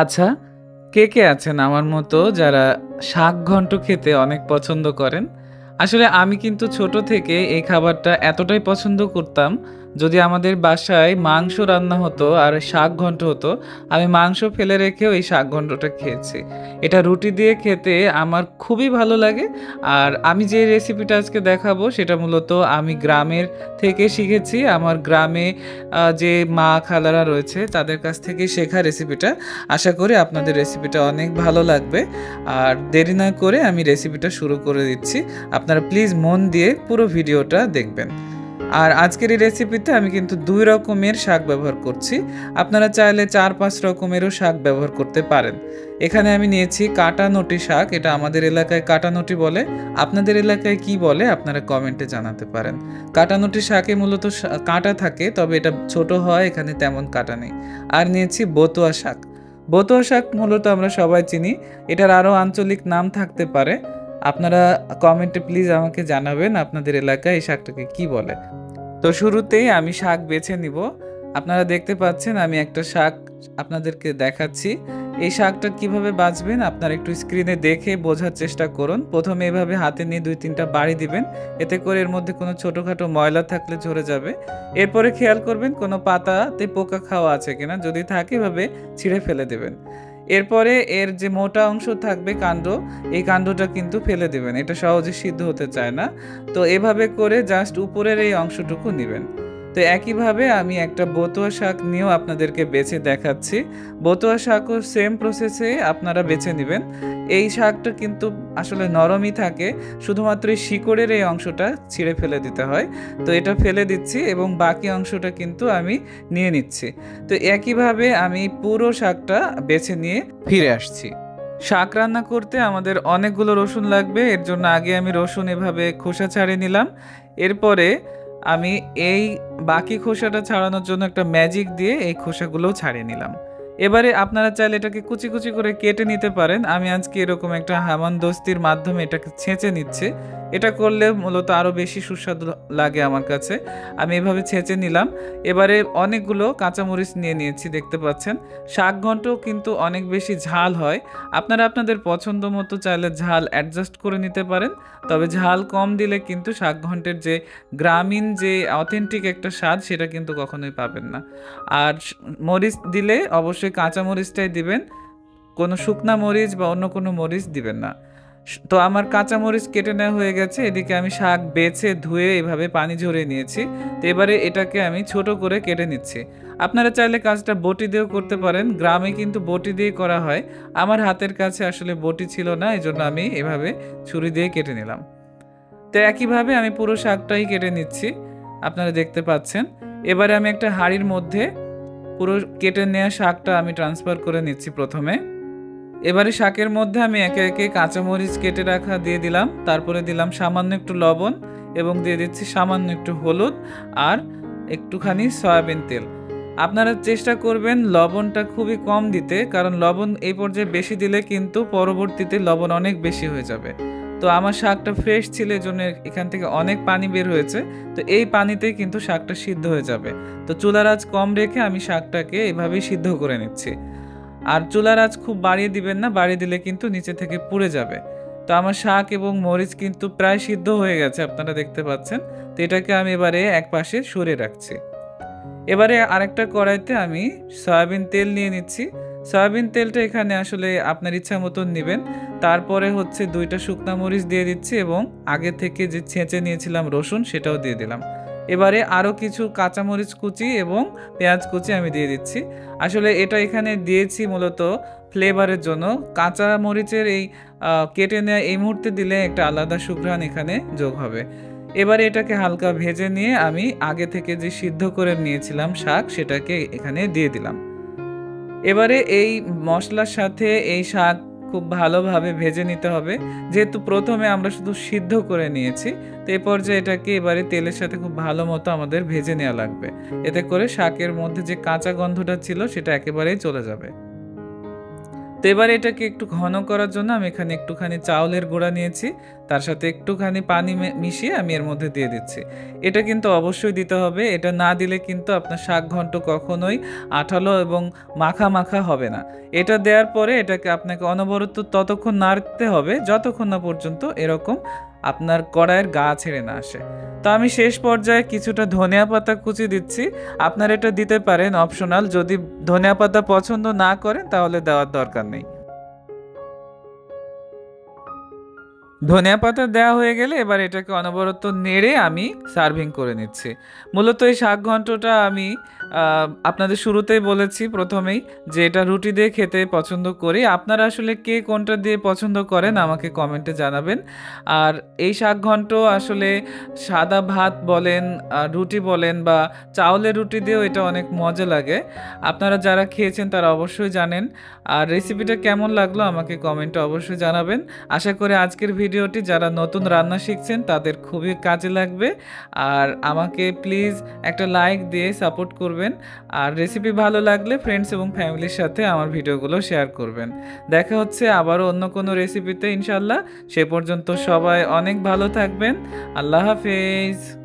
আচ্ছা, কে আছেন আমার মতো যারা শাক ঘন্ট খেতে অনেক পছন্দ করেন? আসলে আমি কিন্তু ছোট থেকে এই খাবারটা এতটাই পছন্দ করতাম, যদি আমাদের বাসায় মাংস রান্না হতো আর শাক ঘন্ট হতো, আমি মাংস ফেলে রেখেও এই শাক ঘন্টটা খেয়েছি। এটা রুটি দিয়ে খেতে আমার খুবই ভালো লাগে। আর আমি যে রেসিপিটা আজকে দেখাবো সেটা মূলত আমি গ্রামের থেকে শিখেছি। আমার গ্রামে যে মা খালারা রয়েছে তাদের কাছ থেকে শেখা রেসিপিটা। আশা করি আপনাদের রেসিপিটা অনেক ভালো লাগবে। আর দেরি না করে আমি রেসিপিটা শুরু করে দিচ্ছি। আপনারা প্লিজ মন দিয়ে পুরো ভিডিওটা দেখবেন। আর আজকের এই রেসিপিতে আমি কিন্তু ২ রকমের শাক ব্যবহার করছি। আপনারা চাইলে ৪-৫ রকমেরও শাক ব্যবহার করতে পারেন। এখানে আমি নিয়েছি কাটানটি শাক, এটা আমাদের এলাকায় কাটানটি বলে। আপনাদের এলাকায় কি বলে আপনারা কমেন্টে জানাতে পারেন। কাটানটি শাকে মূলত কাঁটা থাকে, তবে এটা ছোট হয়, এখানে তেমন কাঁটা নেই। আর নিয়েছি বতুয়া শাক। বতুয়া শাক মূলত আমরা সবাই চিনি, এটার আরও আঞ্চলিক নাম থাকতে পারে। আপনারা কমেন্টে প্লিজ আমাকে জানাবেন আপনাদের এলাকায় এই শাকটাকে কি বলে। তো শুরুতেই আমি শাক বেছে নিব। আপনারা দেখতে পাচ্ছেন আমি একটা শাক আপনাদেরকে দেখাচ্ছি। এই শাকটা কিভাবে বাছবেন আপনারা একটু স্ক্রিনে দেখে বোঝার চেষ্টা করুন। প্রথমে এভাবে হাতে নিয়ে ২-৩টা বাড়ি দিবেন, এতে করে এর মধ্যে কোনো ছোটোখাটো ময়লা থাকলে ঝরে যাবে। এরপরে খেয়াল করবেন কোনো পাতাতে পোকা খাওয়া আছে কিনা, যদি থাকে এভাবে ছিঁড়ে ফেলে দেবেন। এরপরে এর যে মোটা অংশ থাকবে কাণ্ড, এই কাণ্ডটা কিন্তু ফেলে দেবেন, এটা সহজে সিদ্ধ হতে চায় না। তো এভাবে করে জাস্ট উপরের এই অংশটুকু নেবেন। তো একইভাবে আমি একটা বতুয়া শাক নিয়েও আপনাদেরকে বেছে দেখাচ্ছি। বতুয়া শাকও সেম প্রসেসে আপনারা বেছে নেবেন। এই শাকটা কিন্তু আসলে নরমই থাকে, শুধুমাত্র এই শিকড়ের এই অংশটা ছিঁড়ে ফেলে দিতে হয়। তো এটা ফেলে দিচ্ছি এবং বাকি অংশটা কিন্তু আমি নিয়ে নিচ্ছি। তো একইভাবে আমি পুরো শাকটা বেছে নিয়ে ফিরে আসছি। শাক রান্না করতে আমাদের অনেকগুলো রসুন লাগবে, এর জন্য আগে আমি রসুন এভাবে খোসা ছাড়িয়ে নিলাম। এরপরে আমি এই বাকি খোসাটা ছাড়ানোর জন্য একটা ম্যাজিক দিয়ে এই খোসাগুলোও ছাড়িয়ে নিলাম। এবারে আপনারা চাইলে এটাকে কুচি কুচি করে কেটে নিতে পারেন। আমি আজকে এরকম একটা হামানদস্তির মাধ্যমে এটাকে ছেঁচে নিচ্ছি। এটা করলে মূলত আরও বেশি সুস্বাদু লাগে আমার কাছে। আমি এভাবে ছেঁচে নিলাম। এবারে অনেকগুলো কাঁচামরিচ নিয়ে নিয়েছি, দেখতে পাচ্ছেন। শাক ঘন্টও কিন্তু অনেক বেশি ঝাল হয়, আপনারা আপনাদের পছন্দ মতো চাইলে ঝাল অ্যাডজাস্ট করে নিতে পারেন। তবে ঝাল কম দিলে কিন্তু শাক ঘন্টের যে গ্রামীণ যে অথেন্টিক একটা স্বাদ সেটা কিন্তু কখনোই পাবেন না। আর মরিচ দিলে অবশ্যই কাঁচা মরিচটাই দিবেন, কোনো শুকনা মরিচ বা অন্য কোনো মরিচ দিবেন না। তো আমার কাঁচা মরিচ কেটে নেওয়া হয়ে গেছে, এদিকে আমি শাক বেছে ধুয়ে এভাবে পানি ঝরিয়ে নিয়েছি। তো এবারে এটাকে আমি ছোট করে কেটে নিচ্ছি। আপনারা চাইলে কাজটা বটি দিয়েও করতে পারেন, গ্রামে কিন্তু বটি দিয়ে করা হয়। আমার হাতের কাছে আসলে বটি ছিল না, এই জন্য আমি এভাবে ছুরি দিয়ে কেটে নিলাম। তো একইভাবে আমি পুরো শাকটাই কেটে নিচ্ছি, আপনারা দেখতে পাচ্ছেন। এবারে আমি একটা হাঁড়ির মধ্যে পুরো কেটে নেওয়া শাকটা আমি ট্রান্সফার করে নিচ্ছি প্রথমে। এবারে শাকের মধ্যে আমি একে একে কাঁচামরিচ কেটে রাখা দিয়ে দিলাম, তারপরে দিলাম সামান্য একটু লবণ এবং দিয়ে দিচ্ছি সামান্য একটু হলুদ আর একটুখানি সয়াবিন তেল। আপনারা চেষ্টা করবেন লবণটা খুবই কম দিতে, কারণ লবণ এই পর্যায়ে বেশি দিলে কিন্তু পরবর্তীতে লবণ অনেক বেশি হয়ে যাবে। তো আমার শাকটা ফ্রেশ ছিল, এই জন্য এখান থেকে অনেক পানি বের হয়েছে। তো এই পানিতেই কিন্তু শাকটা সিদ্ধ হয়ে যাবে। তো চুলার আঁচ কম রেখে আমি শাকটাকে এভাবেই সিদ্ধ করে নিচ্ছি। আর চুলার আঁচ খুব বাড়িয়ে দিবেন না, বাড়িয়ে দিলে কিন্তু নিচে থেকে পুড়ে যাবে। তো আমার শাক এবং মরিচ কিন্তু প্রায় সিদ্ধ হয়ে গেছে, আপনারা দেখতে পাচ্ছেন। তো এটাকে আমি এবারে এক পাশে সরিয়ে রাখছি। এবারে আরেকটা কড়াইতে আমি সয়াবিন তেল নিয়ে নিচ্ছি। সয়াবিন তেলটা এখানে আসলে আপনার ইচ্ছা মতন নেবেন। তারপরে হচ্ছে 2টা শুকনা মরিচ দিয়ে দিচ্ছি এবং আগে থেকে যে ছেঁচে নিয়েছিলাম রসুন সেটাও দিয়ে দিলাম। এবারে আরও কিছু কাঁচামরিচ কুচি এবং পেঁয়াজ কুচি আমি দিয়ে দিচ্ছি। আসলে এটা এখানে দিয়েছি মূলত ফ্লেভারের জন্য। কাঁচা মরিচের এই কেটে নেওয়া এই মুহূর্তে দিলে একটা আলাদা সুঘ্রাণ এখানে যোগ হবে। এবারে এটাকে হালকা ভেজে নিয়ে আমি আগে থেকে যে সিদ্ধ করে নিয়েছিলাম শাক সেটাকে এখানে দিয়ে দিলাম। এবারে এই মশলার সাথে এই শাক খুব ভালোভাবে ভেজে নিতে হবে, যেহেতু প্রথমে আমরা শুধু সিদ্ধ করে নিয়েছি। তো এই পর্যায়ে এটাকে এবারে তেলের সাথে খুব ভালো মতো আমাদের ভেজে নেওয়া লাগবে, এতে করে শাকের মধ্যে যে কাঁচা গন্ধটা ছিল সেটা একেবারেই চলে যাবে। তো তো এবার এটাকে একটু ঘন করার জন্য আমি এখানে একটুখানি চাউলের গুঁড়া নিয়েছি, তার সাথে একটুখানি পানি মিশিয়ে আমি এর মধ্যে দিয়ে দিচ্ছি। এটা কিন্তু অবশ্যই দিতে হবে, এটা না দিলে কিন্তু আপনার শাক ঘন্ট কখনোই আঠালো এবং মাখা মাখা হবে না। এটা দেওয়ার পরে এটাকে আপনাকে অনবরত ততক্ষণ নাড়তে হবে যতক্ষণ না পর্যন্ত এরকম আপনার কড়াইয়ের গা ছেড়ে না আসে। তো আমি শেষ পর্যায়ে কিছুটা ধনিয়া পাতা কুচি দিচ্ছি। আপনারা এটা দিতে পারেন অপশনাল, যদি ধনিয়া পাতা পছন্দ না করেন তাহলে দেওয়ার দরকার নেই। ধনিয়া পাতা দেওয়া হয়ে গেলে এবার এটাকে অনবরত নেড়ে আমি সার্ভিং করে নিচ্ছি। মূলত এই শাক ঘন্টটা আমি আপনাদের শুরুতেই বলেছি প্রথমেই যে এটা রুটি দিয়ে খেতে পছন্দ করি। আপনারা আসলে কে কোনটা দিয়ে পছন্দ করেন আমাকে কমেন্টে জানাবেন। আর এই শাক ঘন্ট আসলে সাদা ভাত বলেন, রুটি বলেন বা চাউলের রুটি দিয়েও এটা অনেক মজা লাগে। আপনারা যারা খেয়েছেন তারা অবশ্যই জানেন। আর রেসিপিটা কেমন লাগলো আমাকে কমেন্টে অবশ্যই জানাবেন। আশা করি আজকের ভিডিওটি যারা নতুন রান্না শিখছেন তাদের খুবই কাজে লাগবে। আর আমাকে প্লিজ একটা লাইক দিয়ে সাপোর্ট করবেন। আর রেসিপি ভালো লাগলে ফ্রেন্ডস এবং ফ্যামিলির সাথে আমার ভিডিওগুলো শেয়ার করবেন। দেখা হচ্ছে আবারও অন্য কোনো রেসিপিতে ইনশাল্লাহ। সে পর্যন্ত সবাই অনেক ভালো থাকবেন। আল্লাহ হাফেজ।